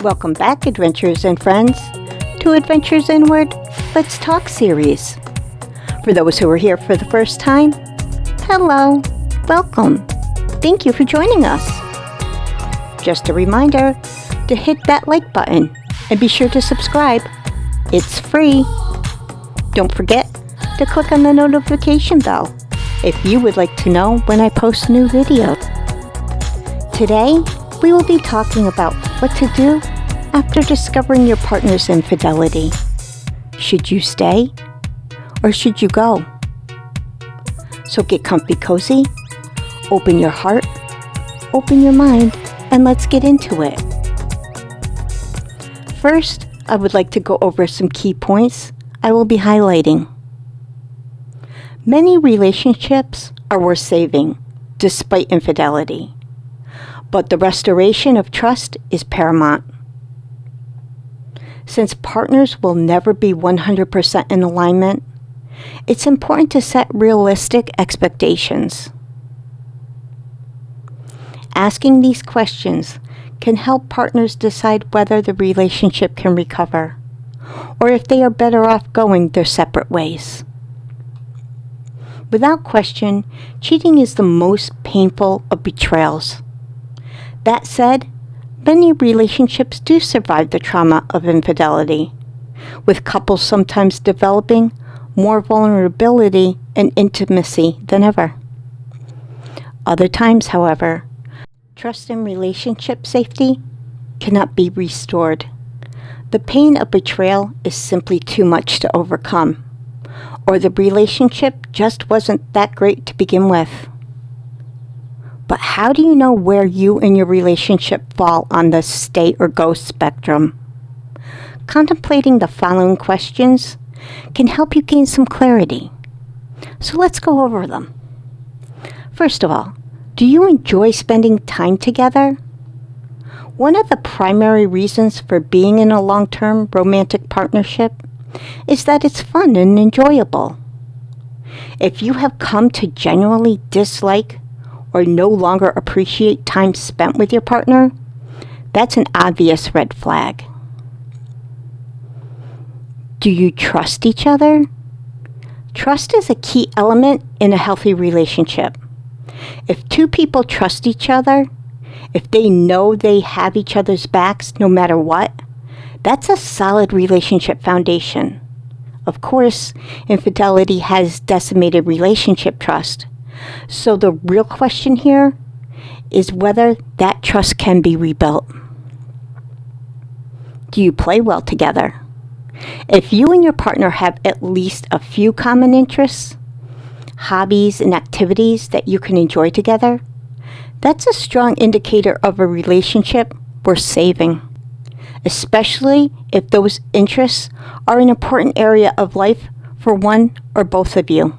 Welcome back, adventurers and friends, to Adventures Inward, Let's Talk series. For those who are here for the first time, hello, welcome. Thank you for joining us. Just a reminder to hit that like button and be sure to subscribe. It's free. Don't forget to click on the notification bell if you would like to know when I post new videos. Today, we will be talking about what to do after discovering your partner's infidelity. Should you stay or should you go? So get comfy cozy, open your heart, open your mind, and let's get into it. First, I would like to go over some key points I will be highlighting. Many relationships are worth saving, despite infidelity. But the restoration of trust is paramount. Since partners will never be 100% in alignment, it's important to set realistic expectations. Asking these questions can help partners decide whether the relationship can recover, or if they are better off going their separate ways. Without question, cheating is the most painful of betrayals. That said, many relationships do survive the trauma of infidelity, with couples sometimes developing more vulnerability and intimacy than ever. Other times, however, trust and relationship safety cannot be restored. The pain of betrayal is simply too much to overcome, or the relationship just wasn't that great to begin with. But how do you know where you and your relationship fall on the stay or go spectrum? Contemplating the following questions can help you gain some clarity. So let's go over them. First of all, do you enjoy spending time together? One of the primary reasons for being in a long-term romantic partnership is that it's fun and enjoyable. If you have come to genuinely dislike or no longer appreciate time spent with your partner, that's an obvious red flag. Do you trust each other? Trust is a key element in a healthy relationship. If two people trust each other, if they know they have each other's backs no matter what, that's a solid relationship foundation. Of course, infidelity has decimated relationship trust. So the real question here is whether that trust can be rebuilt. Do you play well together? If you and your partner have at least a few common interests, hobbies, and activities that you can enjoy together, that's a strong indicator of a relationship worth saving, especially if those interests are an important area of life for one or both of you.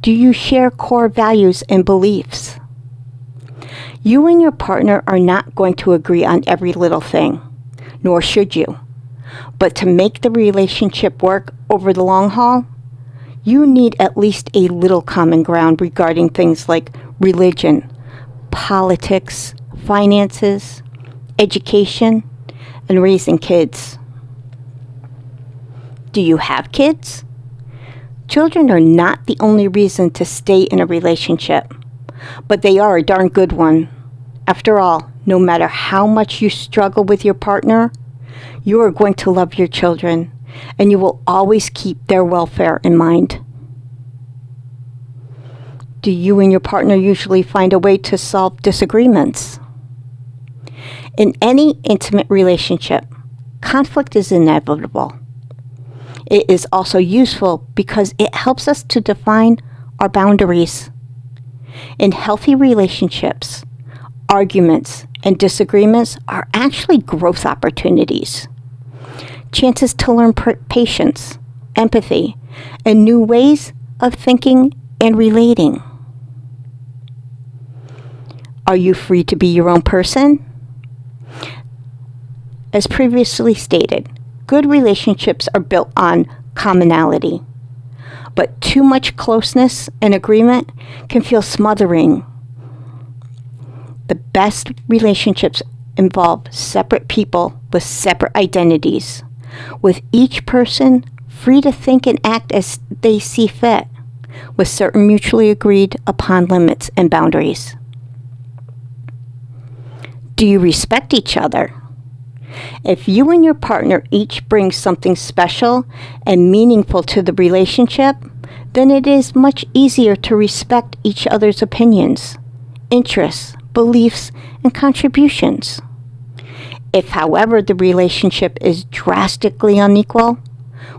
Do you share core values and beliefs? You and your partner are not going to agree on every little thing, nor should you. But to make the relationship work over the long haul, you need at least a little common ground regarding things like religion, politics, finances, education, and raising kids. Do you have kids? Children are not the only reason to stay in a relationship, but they are a darn good one. After all, no matter how much you struggle with your partner, you are going to love your children, and you will always keep their welfare in mind. Do you and your partner usually find a way to solve disagreements? In any intimate relationship, conflict is inevitable. It is also useful because it helps us to define our boundaries. In healthy relationships, arguments and disagreements are actually growth opportunities. Chances to learn patience, empathy, and new ways of thinking and relating. Are you free to be your own person? As previously stated, good relationships are built on commonality, but too much closeness and agreement can feel smothering. The best relationships involve separate people with separate identities, with each person free to think and act as they see fit, with certain mutually agreed upon limits and boundaries. Do you respect each other? If you and your partner each bring something special and meaningful to the relationship, then it is much easier to respect each other's opinions, interests, beliefs, and contributions. If, however, the relationship is drastically unequal,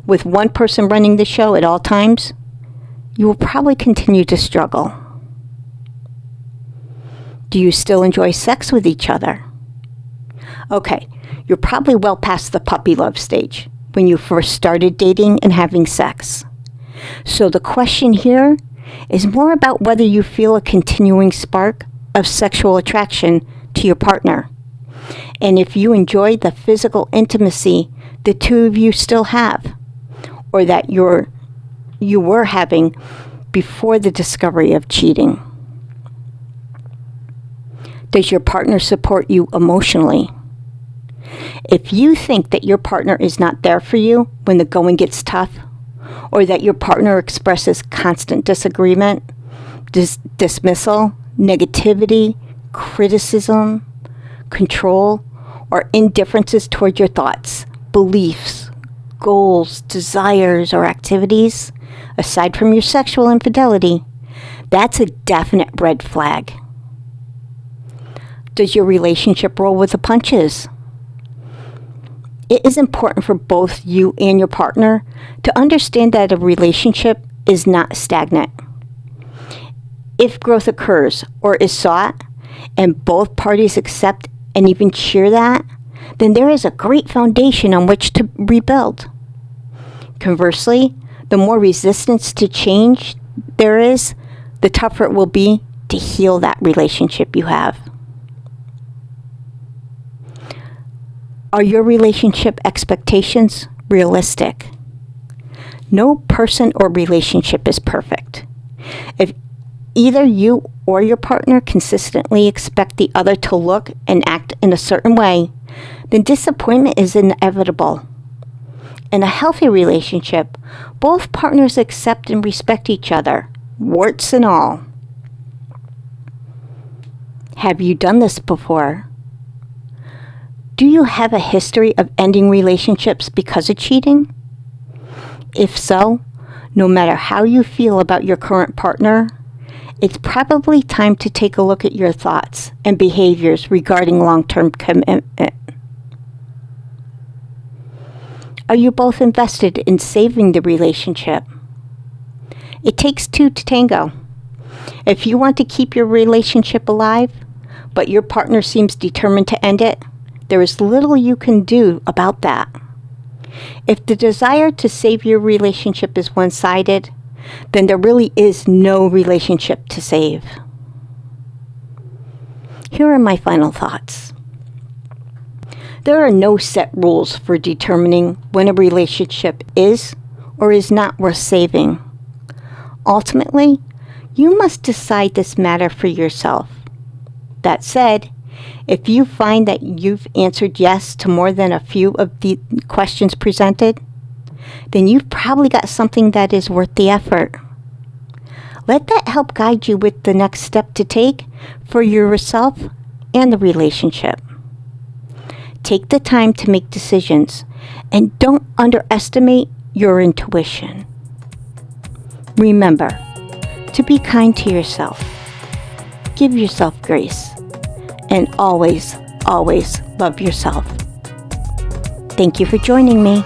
with one person running the show at all times, you will probably continue to struggle. Do you still enjoy sex with each other? Okay, you're probably well past the puppy love stage, when you first started dating and having sex. So the question here is more about whether you feel a continuing spark of sexual attraction to your partner, and if you enjoy the physical intimacy the two of you still have, or that you were having before the discovery of cheating. Does your partner support you emotionally? If you think that your partner is not there for you when the going gets tough, or that your partner expresses constant disagreement, dismissal, negativity, criticism, control, or indifferences toward your thoughts, beliefs, goals, desires, or activities, aside from your sexual infidelity, that's a definite red flag. Does your relationship roll with the punches? It is important for both you and your partner to understand that a relationship is not stagnant. If growth occurs or is sought, and both parties accept and even cheer that, then there is a great foundation on which to rebuild. Conversely, the more resistance to change there is, the tougher it will be to heal that relationship you have. Are your relationship expectations realistic? No person or relationship is perfect. If either you or your partner consistently expect the other to look and act in a certain way, then disappointment is inevitable. In a healthy relationship, both partners accept and respect each other, warts and all. Have you done this before? Do you have a history of ending relationships because of cheating? If so, no matter how you feel about your current partner, it's probably time to take a look at your thoughts and behaviors regarding long-term commitment. Are you both invested in saving the relationship? It takes two to tango. If you want to keep your relationship alive, but your partner seems determined to end it, there is little you can do about that. If the desire to save your relationship is one-sided, then there really is no relationship to save. Here are my final thoughts. There are no set rules for determining when a relationship is or is not worth saving. Ultimately, you must decide this matter for yourself. That said, if you find that you've answered yes to more than a few of the questions presented, then you've probably got something that is worth the effort. Let that help guide you with the next step to take for yourself and the relationship. Take the time to make decisions and don't underestimate your intuition. Remember to be kind to yourself. Give yourself grace. And always, always love yourself. Thank you for joining me.